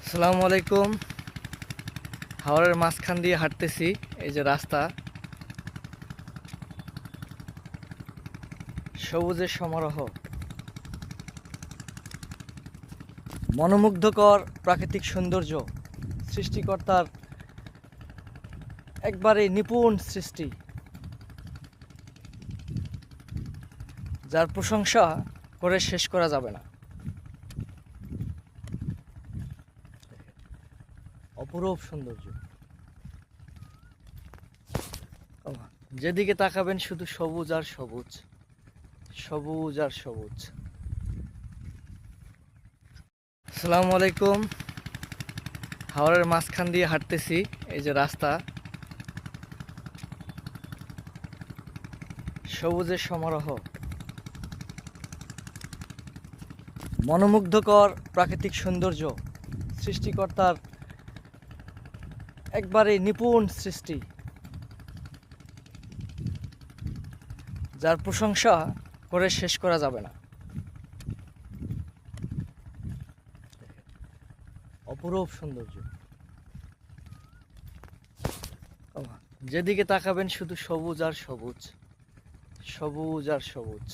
আসসালামু আলাইকুম। হাওরের মাঝখান দিয়ে হাঁটতেছি। এই যে রাস্তা, সবুজের সমারোহ, মনোমুগ্ধকর প্রাকৃতিক সৌন্দর্য, সৃষ্টিকর্তার একবারে নিপুণ সৃষ্টি, যার প্রশংসা করে শেষ করা যাবে না। অপরূপ সৌন্দর্য, যেদিকে তাকাবেন শুধু সবুজ আর সবুজ, সবুজ আর সবুজ। আসসালামু আলাইকুম। হাওরের মাঝখান দিয়ে হাঁটতেছি। এই যে রাস্তা, সবুজের সমারোহ, মনোমুগ্ধকর প্রাকৃতিক সৌন্দর্য, সৃষ্টিকর্তার একবারে নিপুণ সৃষ্টি, যার প্রশংসা করে শেষ করা যাবে না। অপরূপ সৌন্দর্য, যেদিকে তাকাবেন শুধু সবুজ আর সবুজ, সবুজ আর সবুজ।